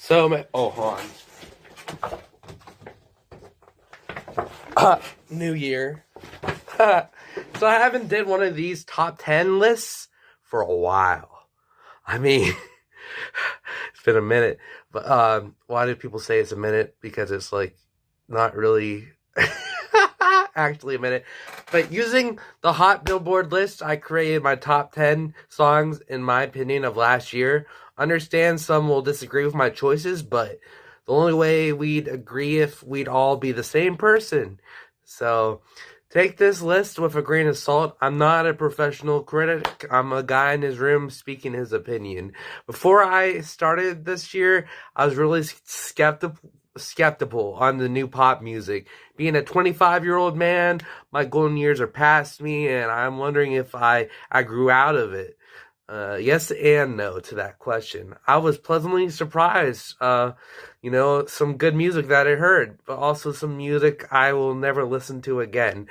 Hold on. New year. So I haven't did one of these top 10 lists for a while. I mean, it's been a minute. But why do people say it's a minute? Because it's like not really actually a minute. But using the Hot Billboard list, I created my top 10 songs, in my opinion, of last year. Understand some will disagree with my choices, but the only way we'd agree if we'd all be the same person. So take this list with a grain of salt. I'm not a professional critic. I'm a guy in his room speaking his opinion. Before I started this year, I was really skeptical on the new pop music. Being a 25-year-old man, my golden years are past me, and I'm wondering if I grew out of it. Yes and no to that question. I was pleasantly surprised. Some good music that I heard, but also some music I will never listen to again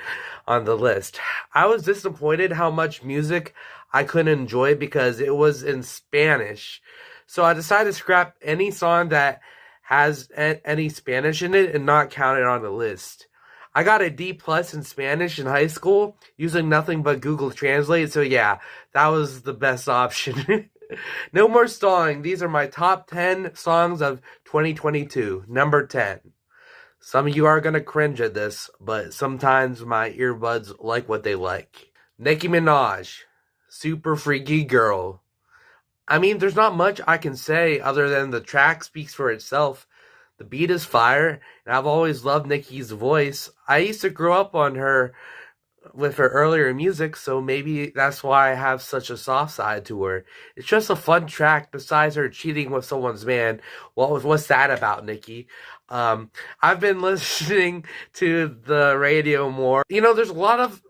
on the list. I was disappointed how much music I couldn't enjoy because it was in Spanish. So I decided to scrap any song that has any Spanish in it and not count it on the list. I got a D+ in Spanish in high school using nothing but Google Translate, so yeah, that was the best option. No more stalling. These are my top 10 songs of 2022. Number 10. Some of you are going to cringe at this, but sometimes my earbuds like what they like. Nicki Minaj, Super Freaky Girl. I mean, there's not much I can say other than the track speaks for itself. The beat is fire, and I've always loved Nicki's voice. I used to grow up on her with her earlier music, so maybe that's why I have such a soft side to her. It's just a fun track besides her cheating with someone's man. What's that about, Nicki? I've been listening to the radio more. There's a lot of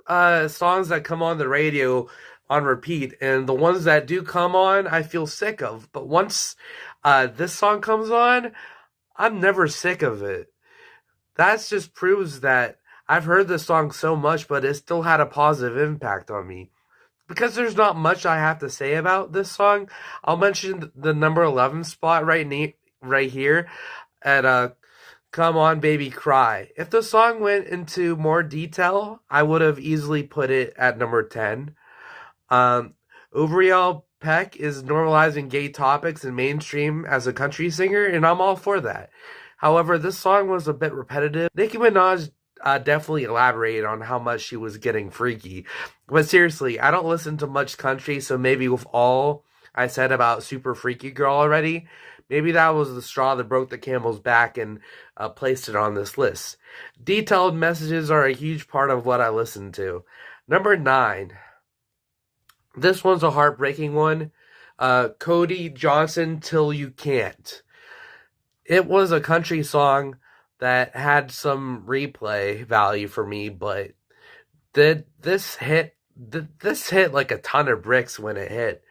songs that come on the radio on repeat, and the ones that do come on, I feel sick of. But once this song comes on, I'm never sick of it. That just proves that I've heard this song so much, but it still had a positive impact on me. Because there's not much I have to say about this song, I'll mention the number 11 spot right here at Come On Baby Cry. If the song went into more detail, I would have easily put it at number 10. Uvriel Peck is normalizing gay topics in mainstream as a country singer, and I'm all for that. However, this song was a bit repetitive. Nicki Minaj definitely elaborated on how much she was getting freaky. But seriously, I don't listen to much country, so maybe with all I said about Super Freaky Girl already, maybe that was the straw that broke the camel's back and placed it on this list. Detailed messages are a huge part of what I listen to. Number 9. This one's a heartbreaking one. Cody Johnson, Till You Can't. It was a country song that had some replay value for me, but this hit like a ton of bricks when it hit.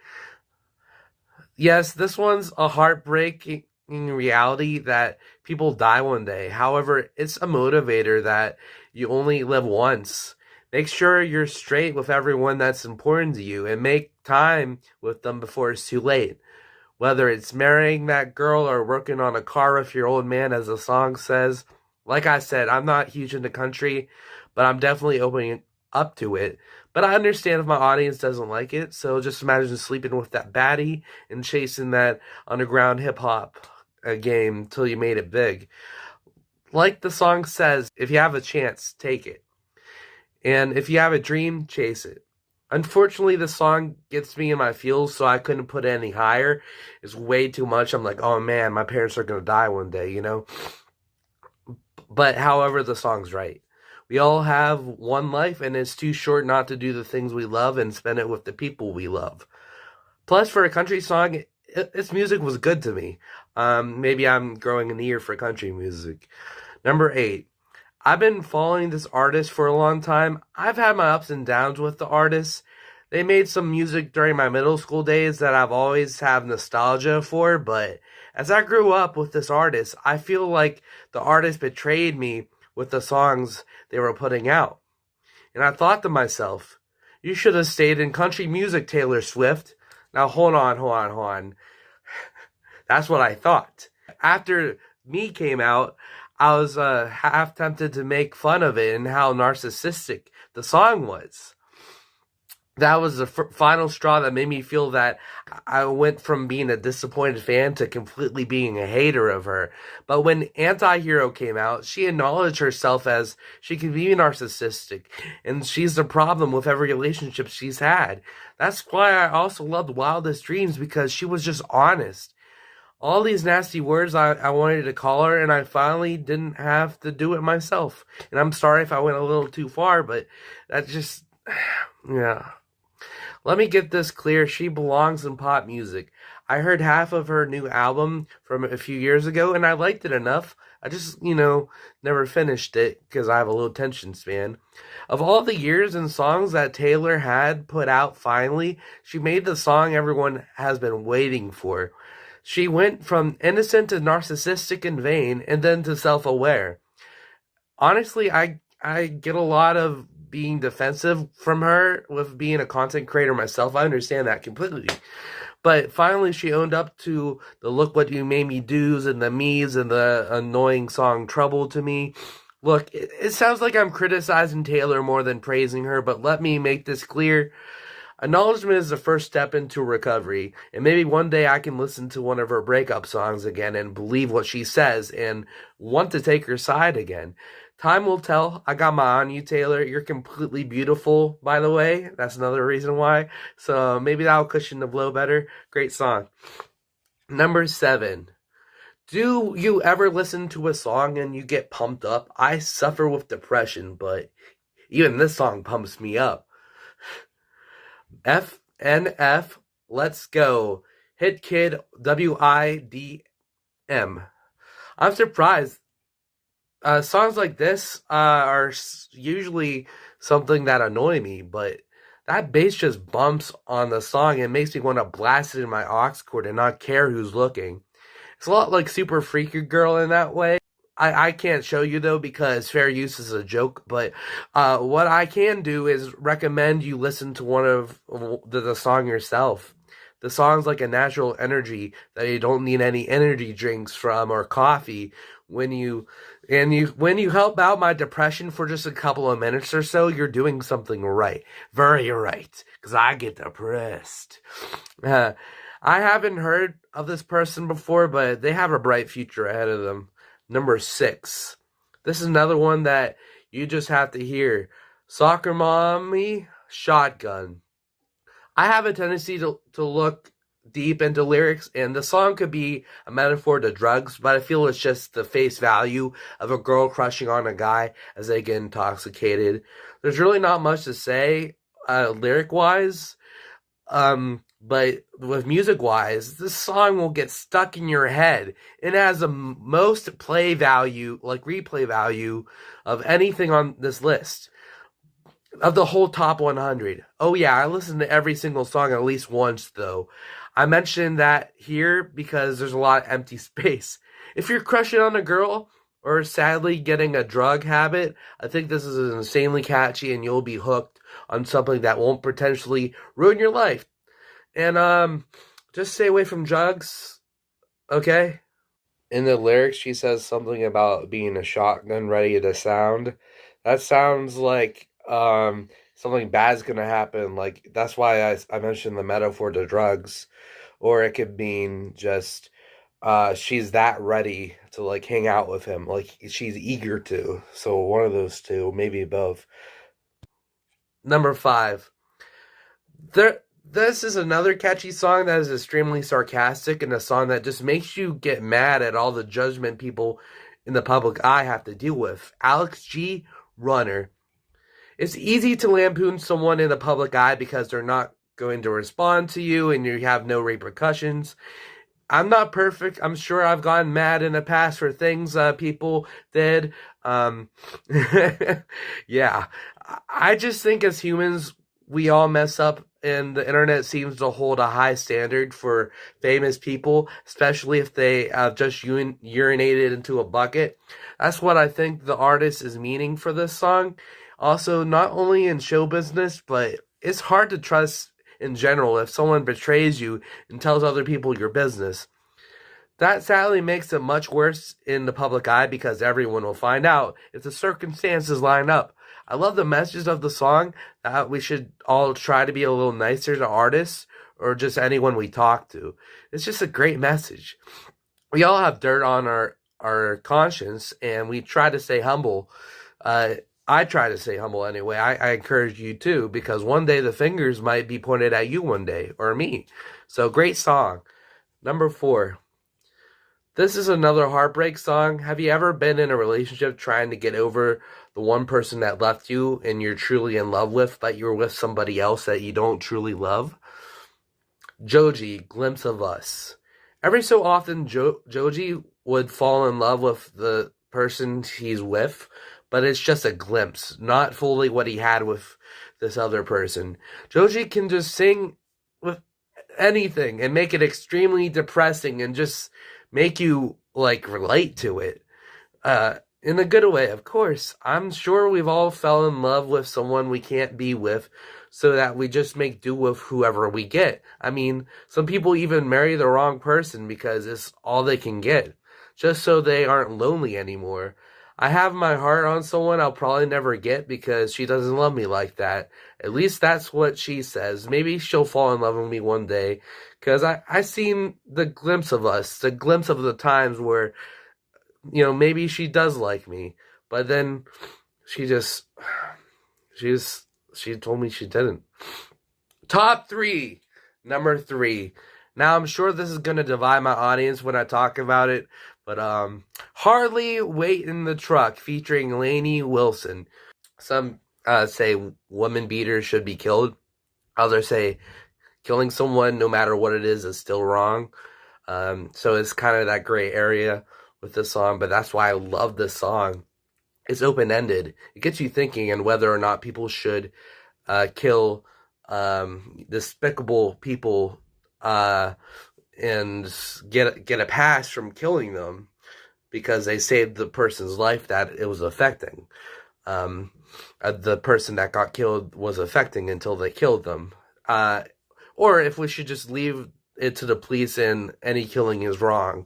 Yes, this one's a heartbreaking reality that people die one day. However, it's a motivator that you only live once. Make sure you're straight with everyone that's important to you and make time with them before it's too late. Whether it's marrying that girl or working on a car with your old man, as the song says. Like I said, I'm not huge into country, but I'm definitely opening up to it. But I understand if my audience doesn't like it, so just imagine sleeping with that baddie and chasing that underground hip-hop game till you made it big. Like the song says, if you have a chance, take it. And if you have a dream, chase it. Unfortunately, the song gets me in my feels, so I couldn't put it any higher. It's way too much. I'm like, oh man, my parents are going to die one day, But however, the song's right. We all have one life, and it's too short not to do the things we love and spend it with the people we love. Plus, for a country song, its music was good to me. Maybe I'm growing an ear for country music. Number 8. I've been following this artist for a long time. I've had my ups and downs with the artist. They made some music during my middle school days that I've always have nostalgia for, but as I grew up with this artist, I feel like the artist betrayed me with the songs they were putting out. And I thought to myself, you should have stayed in country music, Taylor Swift. Now hold on. That's what I thought. after Me came out, I was half tempted to make fun of it and how narcissistic the song was. That was the final straw that made me feel that I went from being a disappointed fan to completely being a hater of her. But when Anti-Hero came out, she acknowledged herself as she can be narcissistic, and she's the problem with every relationship she's had. That's why I also loved Wildest Dreams, because she was just honest. All these nasty words I wanted to call her, and I finally didn't have to do it myself. And I'm sorry if I went a little too far, but that just, yeah. Let me get this clear. She belongs in pop music. I heard half of her new album from a few years ago, and I liked it enough. I just, never finished it because I have a low attention span. Of all the years and songs that Taylor had put out finally, she made the song everyone has been waiting for. She went from innocent to narcissistic and vain, and then to self-aware. Honestly, I get a lot of being defensive from her with being a content creator myself. I understand that completely. But finally, she owned up to the Look What You Made Me Do's and the me's and the annoying song Trouble to me. Look, it sounds like I'm criticizing Taylor more than praising her, but let me make this clear. Acknowledgement is the first step into recovery, and maybe one day I can listen to one of her breakup songs again and believe what she says and want to take her side again. Time will tell. I got my eye on you, Taylor. You're completely beautiful, by the way. That's another reason why. So maybe that'll cushion the blow better. Great song. Number 7. Do you ever listen to a song and you get pumped up? I suffer with depression, but even this song pumps me up. FNF, Let's Go. Hit Kid, WIDM. I'm surprised. Songs like this are usually something that annoy me, but that bass just bumps on the song and makes me want to blast it in my aux cord and not care who's looking. It's a lot like Super Freaky Girl in that way. I can't show you, though, because fair use is a joke, but what I can do is recommend you listen to one of the song yourself. The song's like a natural energy that you don't need any energy drinks from or coffee. When you help out my depression for just a couple of minutes or so, you're doing something right. Very right. Because I get depressed. I haven't heard of this person before, but they have a bright future ahead of them. Number 6. This is another one that you just have to hear. Soccer Mommy, Shotgun. I have a tendency to look deep into lyrics, and the song could be a metaphor to drugs, but I feel it's just the face value of a girl crushing on a guy as they get intoxicated. There's really not much to say lyric-wise, but with music-wise, this song will get stuck in your head. It has the most play value, like replay value, of anything on this list. Of the whole top 100. Oh yeah, I listen to every single song at least once, though. I mentioned that here because there's a lot of empty space. If you're crushing on a girl, or sadly getting a drug habit, I think this is insanely catchy and you'll be hooked on something that won't potentially ruin your life. And just stay away from drugs, okay? In the lyrics, she says something about being a shotgun ready to sound. That sounds like something bad's gonna happen. Like, that's why I mentioned the metaphor to drugs. Or it could mean just she's that ready to like hang out with him. Like, she's eager to. So one of those two, maybe both. Number 5. This is another catchy song that is extremely sarcastic and a song that just makes you get mad at all the judgment people in the public eye have to deal with. Alex G. Runner. It's easy to lampoon someone in the public eye because they're not going to respond to you and you have no repercussions. I'm not perfect. I'm sure I've gotten mad in the past for things people did. Yeah. I just think as humans, we all mess up, and the internet seems to hold a high standard for famous people, especially if they just urinated into a bucket. That's what I think the artist is meaning for this song. Also, not only in show business, but it's hard to trust in general if someone betrays you and tells other people your business. That sadly makes it much worse in the public eye because everyone will find out if the circumstances line up. I love the message of the song that we should all try to be a little nicer to artists or just anyone we talk to. It's just a great message. We all have dirt on our conscience and we try to stay humble. I try to stay humble anyway. I encourage you too because one day the fingers might be pointed at you one day or me. So great song. Number 4. This is another heartbreak song. Have you ever been in a relationship trying to get over the one person that left you and you're truly in love with, but you're with somebody else that you don't truly love? Joji, Glimpse of Us. Every so often, Joji would fall in love with the person he's with, but it's just a glimpse, not fully what he had with this other person. Joji can just sing with anything and make it extremely depressing and just make you like relate to it in a good way, of course. I'm sure we've all fell in love with someone we can't be with so that we just make do with whoever we get. I mean, some people even marry the wrong person because it's all they can get just so they aren't lonely anymore. I have my heart on someone I'll probably never get because she doesn't love me like that. At least that's what she says. Maybe she'll fall in love with me one day. Because I seen the glimpse of us, the glimpse of the times where, maybe she does like me. But then she told me she didn't. Top 3. Number 3. Now, I'm sure this is going to divide my audience when I talk about it. But Hardly Wait in the Truck featuring Lainey Wilson. Some say woman beaters should be killed. Others say killing someone, no matter what it is still wrong. So it's kind of that gray area with this song. But that's why I love this song. It's open-ended. It gets you thinking on whether or not people should kill despicable people and get a pass from killing them because they saved the person's life that it was affecting. The person that got killed was affecting until they killed them. Or if we should just leave it to the police and any killing is wrong.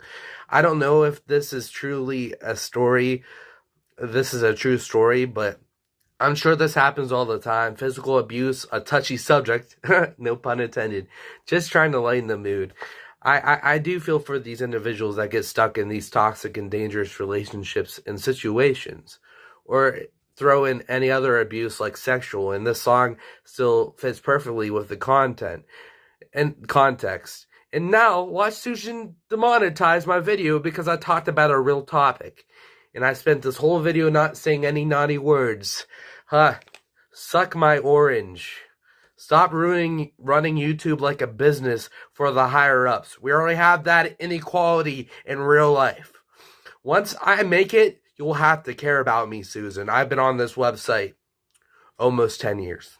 I don't know if this is truly a story. This is a true story, but I'm sure this happens all the time. Physical abuse, a touchy subject, no pun intended. Just trying to lighten the mood. I do feel for these individuals that get stuck in these toxic and dangerous relationships and situations. Or throw in any other abuse like sexual, and this song still fits perfectly with the content and context. And now, watch Sushin demonetize my video because I talked about a real topic. And I spent this whole video not saying any naughty words. Suck my orange. Stop running YouTube like a business for the higher-ups. We already have that inequality in real life. Once I make it, you'll have to care about me, Susan. I've been on this website almost 10 years.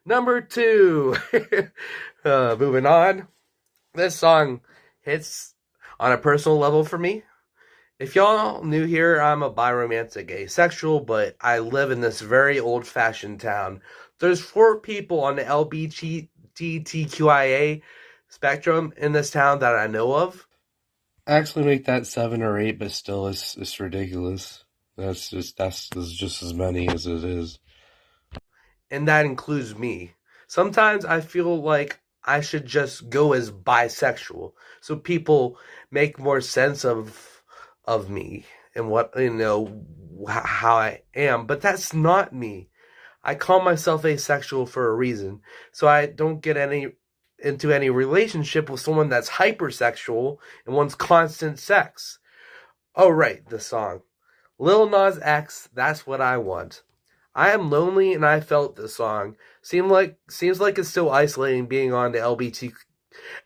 Number 2. Moving on. This song hits on a personal level for me. If y'all new here, I'm a biromantic asexual, but I live in this very old-fashioned town. There's 4 people on the LGBTQIA spectrum in this town that I know of. Actually make that 7 or 8, but still it's ridiculous. That's just as many as it is. And that includes me. Sometimes I feel like I should just go as bisexual so people make more sense of me and what, how I am. But that's not me. I call myself asexual for a reason. So I don't get into any relationship with someone that's hypersexual and wants constant sex. Oh, right, the song. Lil Nas X, That's What I Want. I am lonely and I felt this song. Seems like it's still isolating being on the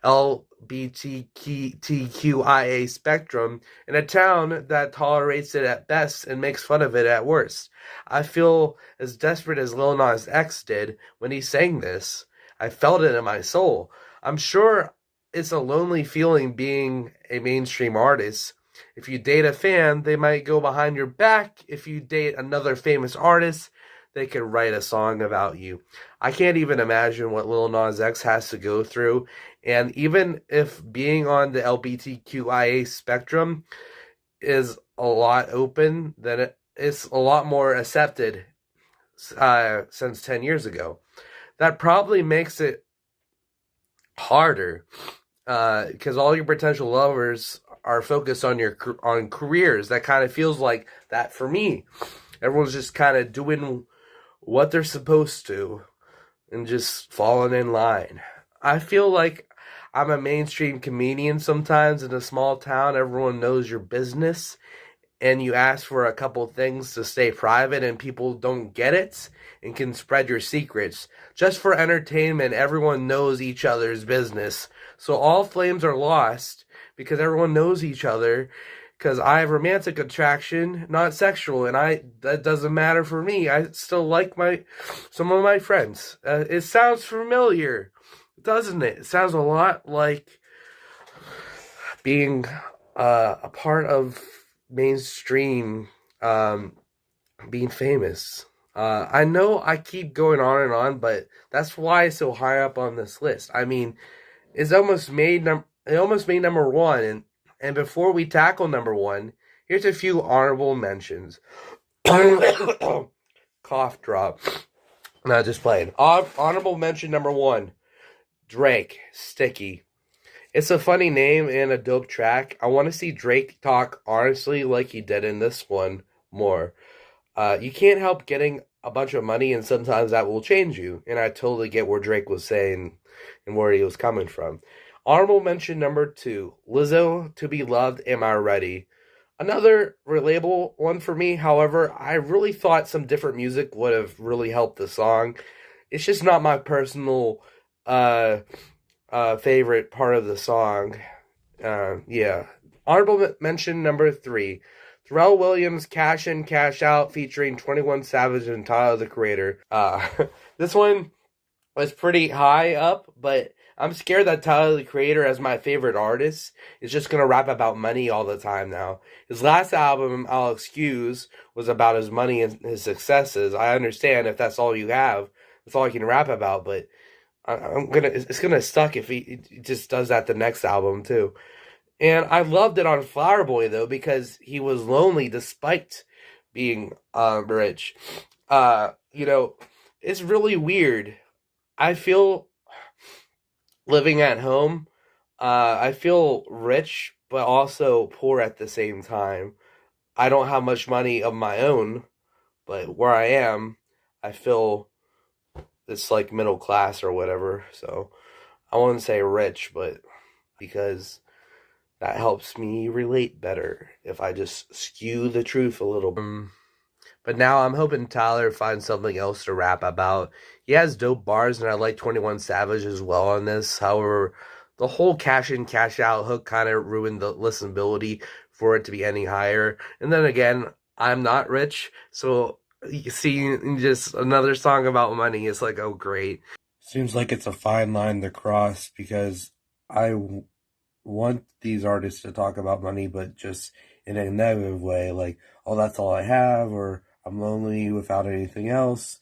LGBTQIA spectrum in a town that tolerates it at best and makes fun of it at worst. I feel as desperate as Lil Nas X did when he sang this. I felt it in my soul. I'm sure it's a lonely feeling being a mainstream artist. If you date a fan, they might go behind your back. If you date another famous artist, they could write a song about you. I can't even imagine what Lil Nas X has to go through. And even if being on the LGBTQIA spectrum is a lot open, then it's a lot more accepted since 10 years ago. That probably makes it harder because all your potential lovers are focused on on careers. That kind of feels like that for me. Everyone's just kind of doing what they're supposed to and just falling in line. I feel like I'm a mainstream comedian sometimes in a small town. Everyone knows your business, and you ask for a couple things to stay private, and people don't get it and can spread your secrets. Just for entertainment, everyone knows each other's business. So all flames are lost because everyone knows each other. Because I have romantic attraction, not sexual, and that doesn't matter for me. I still like some of my friends. It sounds familiar, doesn't it? It sounds a lot like being a part of mainstream, being famous. I know I keep going on and on, but that's why it's so high up on this list. I mean, it almost made number one, and before we tackle number one, here's a few honorable mentions. Cough drop. No, just playing. Honorable mention number one, Drake, Sticky. It's a funny name and a dope track. I want to see Drake talk honestly like he did in this one more. You can't help getting a bunch of money, and sometimes that will change you. And I totally get where Drake was saying and where he was coming from. Honorable mention number two, Lizzo, To Be Loved, Am I Ready? Another relatable one for me. However, I really thought some different music would have really helped the song. It's just not my personal favorite part of the song. Yeah. Honorable mention number three, Pharrell Williams, Cash In, Cash Out, featuring 21 Savage and Tyler, the Creator. This one was pretty high up, but I'm scared that Tyler, the Creator, as my favorite artist, is just going to rap about money all the time now. His last album, I'll Excuse, was about his money and his successes. I understand if that's all you have, that's all you can rap about, but it's gonna suck if he just does that the next album too. And I loved it on Flower Boy though, because he was lonely despite being rich. It's really weird. I feel living at home. I feel rich, but also poor at the same time. I don't have much money of my own, but where I am, I feel it's like middle class or whatever. So I wouldn't say rich, but because that helps me relate better if I just skew the truth a little bit. But now I'm hoping Tyler finds something else to rap about. He has dope bars, and I like 21 Savage as well on this. However, the whole cash in, cash out hook kind of ruined the listenability for it to be any higher. And then again, I'm not rich, so you see just another song about money. It's like, oh, great. Seems like it's a fine line to cross because I want these artists to talk about money, but just in a negative way, like, oh, that's all I have, or I'm lonely without anything else.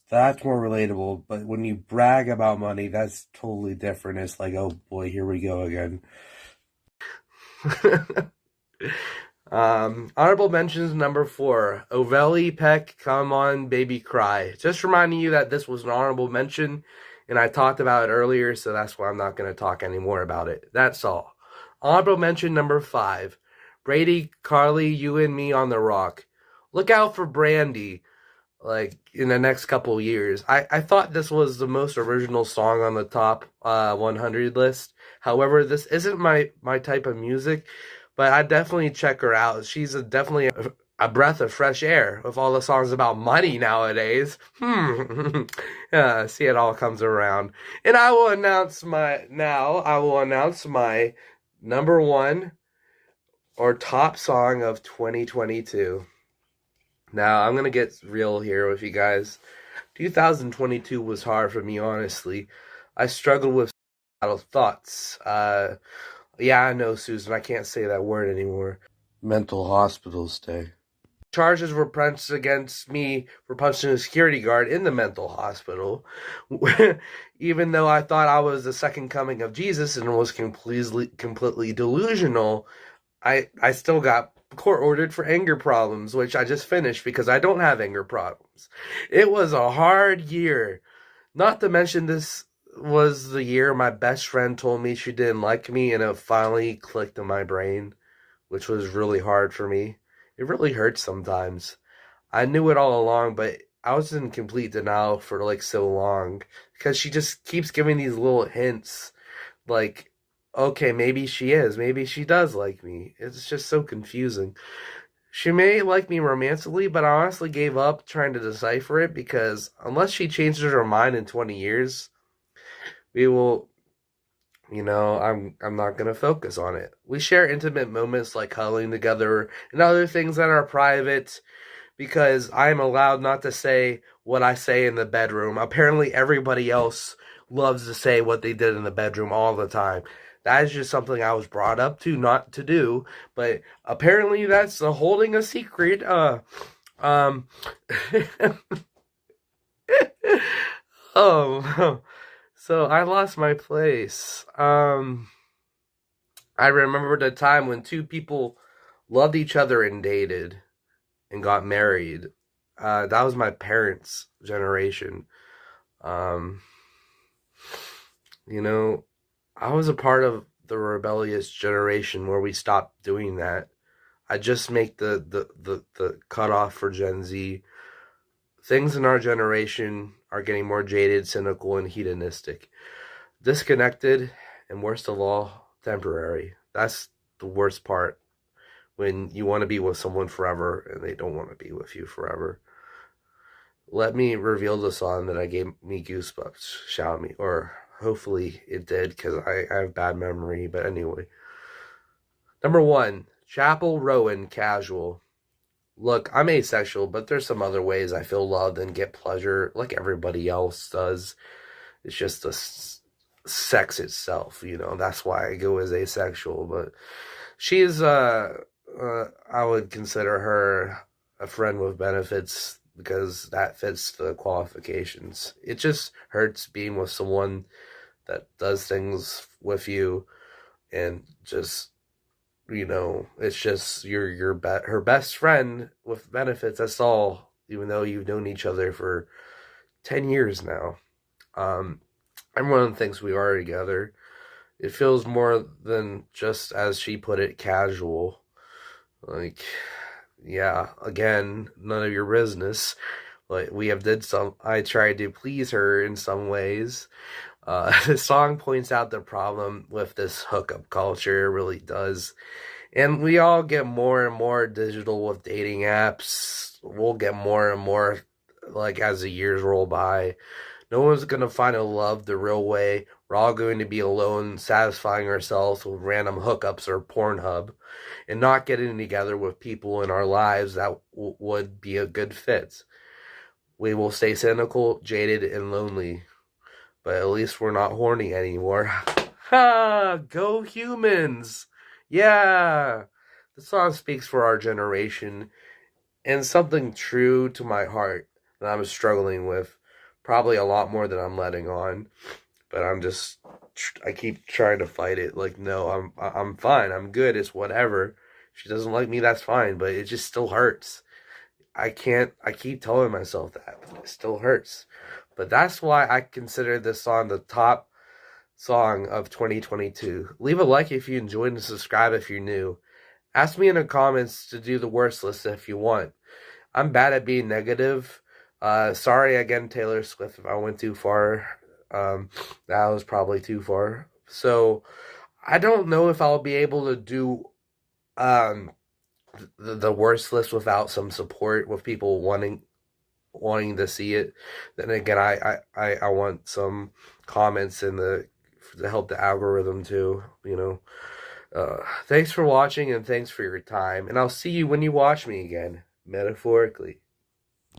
That's more relatable. But when you brag about money, that's totally different. It's like, oh boy, here we go again. Honorable mentions number four, Ovelli Peck, Come On Baby Cry. Just reminding you that this was an honorable mention, and I talked about it earlier, so that's why I'm not going to talk anymore about it. That's all. Honorable mention number five, Brady, Carly, You and Me on the Rock. Look out for Brandy, like, in the next couple years. I thought this was the most original song on the top 100 list. However, this isn't my type of music, but I definitely check her out. She's definitely a breath of fresh air with all the songs about money nowadays. Yeah, see, it all comes around. And I will announce my number one or top song of 2022. Now, I'm going to get real here with you guys. 2022 was hard for me, honestly. I struggled with thoughts. Yeah, I know, Susan. I can't say that word anymore. Mental hospital stay. charges were pressed against me for punching a security guard in the mental hospital. Even though I thought I was the second coming of Jesus and was completely delusional, I still got court ordered for anger problems, which I just finished because I don't have anger problems. It was a hard year. Not to mention, this was the year my best friend told me she didn't like me, and it finally clicked in my brain, which was really hard for me. It really hurts sometimes. I knew it all along, but I was in complete denial for like so long because she just keeps giving these little hints like, okay, maybe she is, maybe she does like me. It's just so confusing. She may like me romantically, but I honestly gave up trying to decipher it because unless she changes her mind in 20 years, we will, I'm not going to focus on it. We share intimate moments like cuddling together and other things that are private because I'm allowed not to say what I say in the bedroom. Apparently everybody else loves to say what they did in the bedroom all the time. That is just something I was brought up to not to do, but apparently that's holding a secret. Um, oh, so I lost my place. I remember the time when two people loved each other and dated and got married. That was my parents' generation. Um, you know, I was a part of the rebellious generation where we stopped doing that. I just make the cutoff for Gen Z. Things in our generation are getting more jaded, cynical, and hedonistic. Disconnected, and worst of all, temporary. That's the worst part when you want to be with someone forever and they don't want to be with you forever. Let me reveal the song that I gave me goosebumps, shall me? Or hopefully it did, because I have bad memory. But anyway. Number 1, Chappell Rowan, Casual. Look, I'm asexual, but there's some other ways I feel loved and get pleasure like everybody else does. It's just the sex itself, that's why I go as asexual. But she's, I would consider her a friend with benefits because that fits the qualifications. It just hurts being with someone that does things with you and just, it's just her best friend with benefits. That's all. Even though you've known each other for 10 years now, everyone thinks we are together. It feels more than just, as she put it, casual. Like, yeah, again, none of your business. Like, I tried to please her in some ways. The song points out the problem with this hookup culture. It really does. And we all get more and more digital with dating apps. We'll get more and more, like, as the years roll by. No one's going to find a love the real way. We're all going to be alone, satisfying ourselves with random hookups or Pornhub, and not getting together with people in our lives that would be a good fit. We will stay cynical, jaded, and lonely. But at least we're not horny anymore. Ha! Go humans! Yeah! The song speaks for our generation and something true to my heart that I'm struggling with. Probably a lot more than I'm letting on. But I keep trying to fight it. Like, no, I'm fine. I'm good. It's whatever. If she doesn't like me, that's fine. But it just still hurts. I keep telling myself that. But it still hurts. But that's why I consider this song the top song of 2022. Leave a like if you enjoyed and subscribe if you're new. Ask me in the comments to do the worst list if you want. I'm bad at being negative. Sorry again, Taylor Swift, if I went too far. That was probably too far. So I don't know if I'll be able to do the worst list without some support with people wanting to see it. Then again, I want some comments to help the algorithm too, thanks for watching and thanks for your time, and I'll see you when you watch me again, metaphorically.